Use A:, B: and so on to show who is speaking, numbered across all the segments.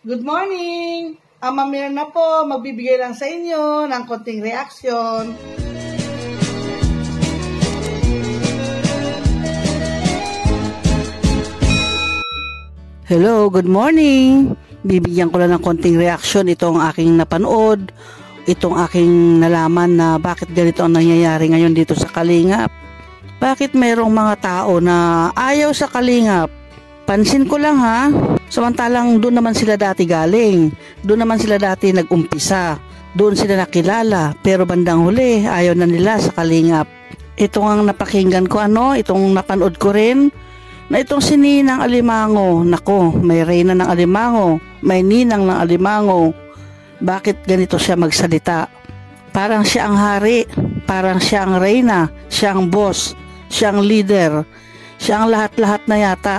A: Good morning! Ang Mamir na po, magbibigay lang sa inyo ng konting reaksyon.
B: Hello, good morning! Bibigyan ko lang ng konting reaksyon itong aking napanood, itong aking nalaman na bakit ganito ang nangyayari ngayon dito sa Kalingap. Bakit mayroong mga tao na ayaw sa Kalingap? Pansin ko lang ha, samantalang doon naman sila dati galing, doon naman sila dati nag-umpisa, doon sila nakilala, pero bandang huli ayaw na nila sa Kalingap. Ito ang napakinggan ko itong napanood ko rin, na itong si Ninang Alimango. Nako, may reyna ng Alimango, may ninang ng Alimango. Bakit ganito siya magsalita? Parang siya ang hari, parang siya ang reyna, siya ang boss, siya ang leader, siya ang lahat-lahat na yata.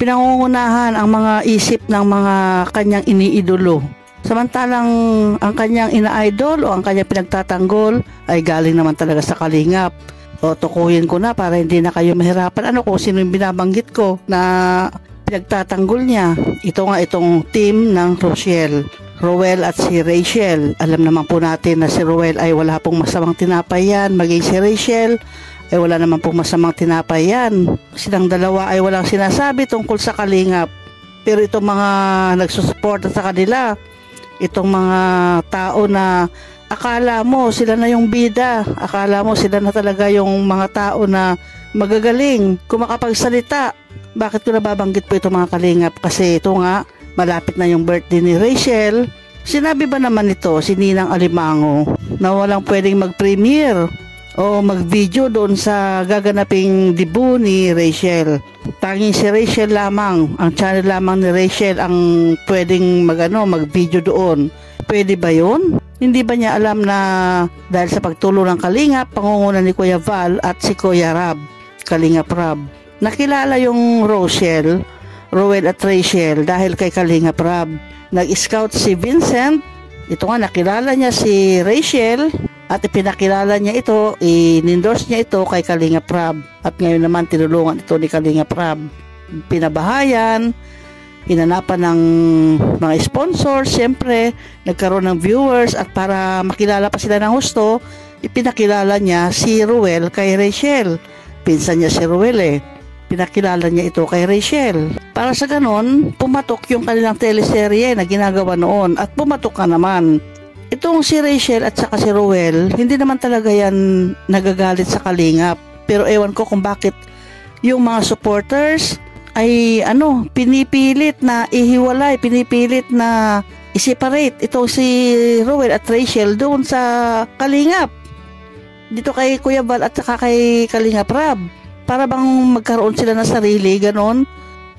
B: Pinangungunahan ang mga isip ng mga kanyang iniidolo. Samantalang ang kanyang ina-idol o ang kanyang pinagtatanggol ay galing naman talaga sa Kalingap. O tukuyin ko na para hindi na kayo mahirapan. Kung sino yung binabanggit ko na pinagtatanggol niya. Ito nga itong team ng Rowell at si Rachel. Alam naman po natin na si Rowell ay wala pong masamang tinapay yan. Maging si Rachel ay wala naman pong masamang tinapay yan. Silang dalawa ay walang sinasabi tungkol sa Kalingap. Pero itong mga nagsusuporta sa kanila, itong mga tao na akala mo sila na yung bida, akala mo sila na talaga yung mga tao na magagaling, kung makapagsalita. Bakit ko nababanggit po itong mga Kalingap? Kasi ito nga, malapit na yung birthday ni Rachel. Sinabi ba naman ito, si Ninang Alimango, na walang pwedeng mag-premiere o mag-video doon sa gaganaping debut ni Rachel. Tanging si Rachel lamang, ang channel lamang ni Rachel ang pwedeng mag-video doon. Pwede ba yun? Hindi ba niya alam na dahil sa pagtulong ng Kalingap, pangunguna ni Kuya Val at si Kuya Rab, Kalingap Rab, nakilala yung Rowell at Rachel dahil kay Kalingap Rab. Nag-scout si Vincent, ito nga nakilala niya si Rachel at ipinakilala niya ito, in-endorse niya ito kay Kalingap Rab. At ngayon naman tinulungan ito ni Kalingap Rab. Pinabahayan, hinanapan ng mga sponsors, siyempre nagkaroon ng viewers, at para makilala pa sila ng gusto, ipinakilala niya si Rowell kay Rachel. Pinsan niya si Rowell pinakilala niya ito kay Rachel. Para sa ganon, pumatok yung kanilang teleserye na ginagawa noon at pumatok ka naman. Itong si Rachel at saka si Rowell, hindi naman talaga yan nagagalit sa Kalingap. Pero ewan ko kung bakit yung mga supporters ay pinipilit na ihiwalay, pinipilit na i-separate itong si Rowell at Rachel doon sa Kalingap. Dito kay Kuya Val at saka kay Kalingap Rab. Para bang magkaroon sila ng sarili, ganon.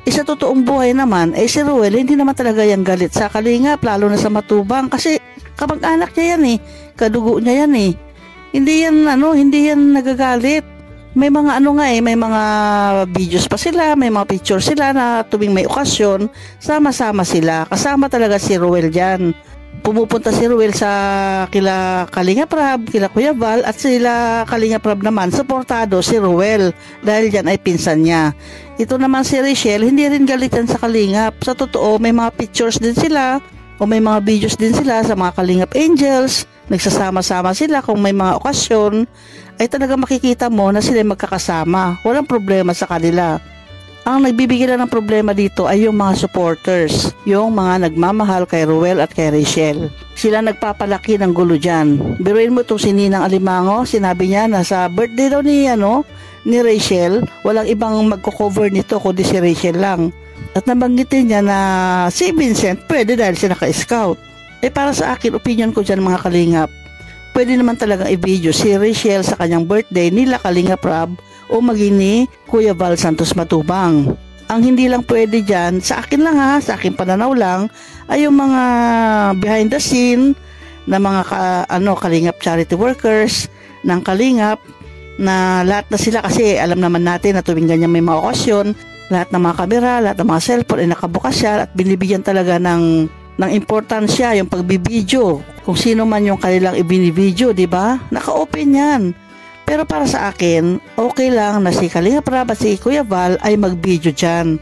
B: Sa totoong buhay naman, si Rowell hindi naman talaga yan galit sa Kalingap, lalo na sa Matubang. Kasi kapag anak niya yan kadugo niya yan Hindi yan nagagalit. May mga may mga videos pa sila, may mga picture sila na tuwing may okasyon, sama-sama sila. Kasama talaga si Rowell dyan. Pumupunta si Rowell sa kila Kalingap Rab, kila Kuya Val, at sila Kalingap Rab naman, suportado si Rowell dahil dyan ay pinsan niya. Ito naman si Rachel, hindi rin galit yan sa Kalingap. Sa totoo, may mga pictures din sila o may mga videos din sila sa mga Kalingap Angels. Nagsasama-sama sila kung may mga okasyon, ay talaga makikita mo na sila magkakasama. Walang problema sa kanila. Ang nagbibigay lang ng problema dito ay yung mga supporters, yung mga nagmamahal kay Rowell at kay Rachel. Sila nagpapalaki ng gulo dyan. Biruin mo itong si Ninang Alimango, sinabi niya na sa birthday daw ni Rachel, walang ibang magko-cover nito kundi si Rachel lang. At nabanggitin niya na si Vincent pwede dahil siya naka-scout. Para sa akin, opinion ko dyan mga Kalingap, pwede naman talagang i-video si Rachel sa kanyang birthday nila Kalingap Rab o maging ni Kuya Val Santos Matubang. Ang hindi lang pwede dyan, sa akin lang sa akin pananaw lang, ay yung mga behind the scene na mga Kalingap charity workers ng Kalingap, na lahat na sila, kasi alam naman natin na tuwing ganyan may mga okasyon, lahat ng mga kamera, lahat ng mga cellphone ay nakabukas siya at binibigyan talaga ng importansya yung pagbibideo. Kung sino man yung kanilang ibinibideo, di ba? Naka-open yan. Pero para sa akin, okay lang na si Kalingap Rab at si Kuya Val ay mag-video dyan.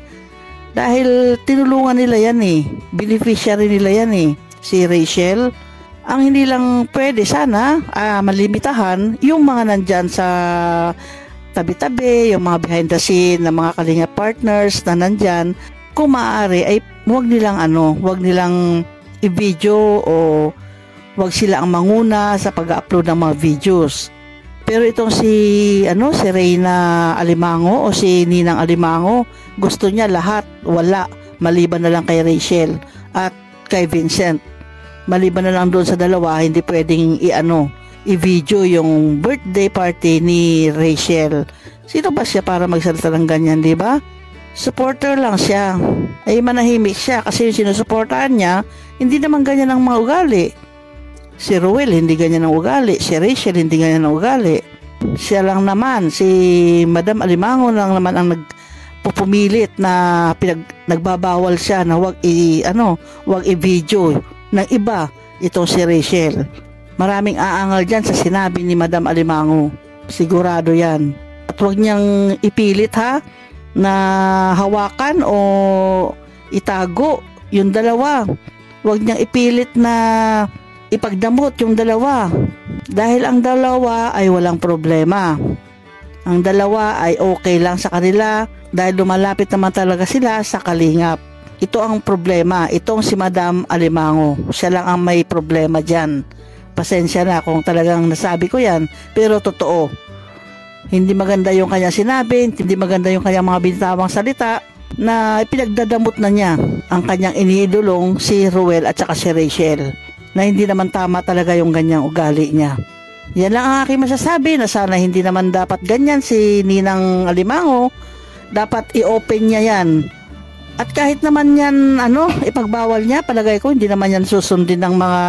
B: Dahil tinulungan nila yan eh. Beneficiary nila yan eh. Si Rachel. Ang hindi lang pwede sana, malimitahan, yung mga nandyan sa tabi-tabi, yung mga behind the scene na mga Kalinga partners na nandyan, kung maaari ay huwag nilang i-video o huwag sila ang manguna sa pag-upload ng mga videos. Pero itong si Reyna Alimango o si Ninang Alimango, gusto niya lahat, wala, maliban na lang kay Rachel at kay Vincent. Maliban na lang doon sa dalawa, hindi pwedeng i-video yung birthday party ni Rachel. Sino ba siya para magsalita ng ganyan, di ba? Supporter lang siya. Ay manahimik siya kasi yung sinusuportahan niya, hindi naman ganyan ang mga ugali. Si Ruel hindi ganyan ang ugali, si Rachel hindi ganyan ang ugali. Siya lang naman, si Madam Alimango lang naman ang nagpupumilit na nagbabawal siya na wag i-video ng iba itong si Rachel. Maraming aangal dyan sa sinabi ni Madam Alimango. Sigurado yan. At wag niyang ipilit na hawakan o itago yung dalawa. Wag niyang ipilit na ipagdamot yung dalawa. Dahil ang dalawa ay walang problema. Ang dalawa ay okay lang sa kanila dahil lumalapit naman talaga sila sa kalingap. Ito ang problema. Itong si Madam Alimango. Siya lang ang may problema dyan. Pasensya na kung talagang nasabi ko yan. Pero totoo. Hindi maganda yung kanya sinabi. Hindi maganda yung kanyang mga binitawang salita na pinagdadamot na niya ang kanyang iniidolong si Ruel at saka si Rachel. Na hindi naman tama talaga yung ganyang ugali niya. Yan lang ang aking masasabi na sana hindi naman dapat ganyan si Ninang Alimango. Dapat i-open niya yan. At kahit naman yan, ipagbawal niya, palagay ko hindi naman yan susundin ng mga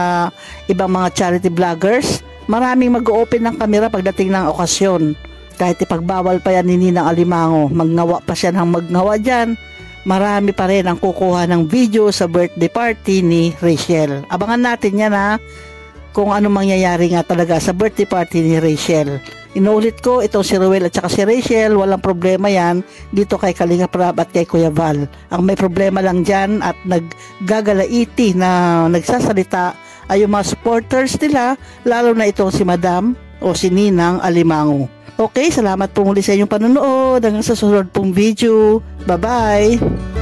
B: ibang mga charity vloggers. Maraming mag-open ng kamera pagdating ng okasyon. Kahit ipagbawal pa yan ni Ninang Alimango, magnawa pa siya ng magnawa dyan. Marami pa rin ang kukuha ng video sa birthday party ni Rachel. Abangan natin yan kung ano mangyayari nga talaga sa birthday party ni Rachel. Inuulit ko, itong si Ruel at saka si Rachel, walang problema yan dito kay Kalinga Prab at kay Kuya Val. Ang may problema lang dyan at naggagalaiti na nagsasalita ay yung mga supporters nila, lalo na itong si Madam o si Ninang Alimango. Okay, salamat po muli sa inyong panonood. Hanggang sa susunod pong video. Bye-bye!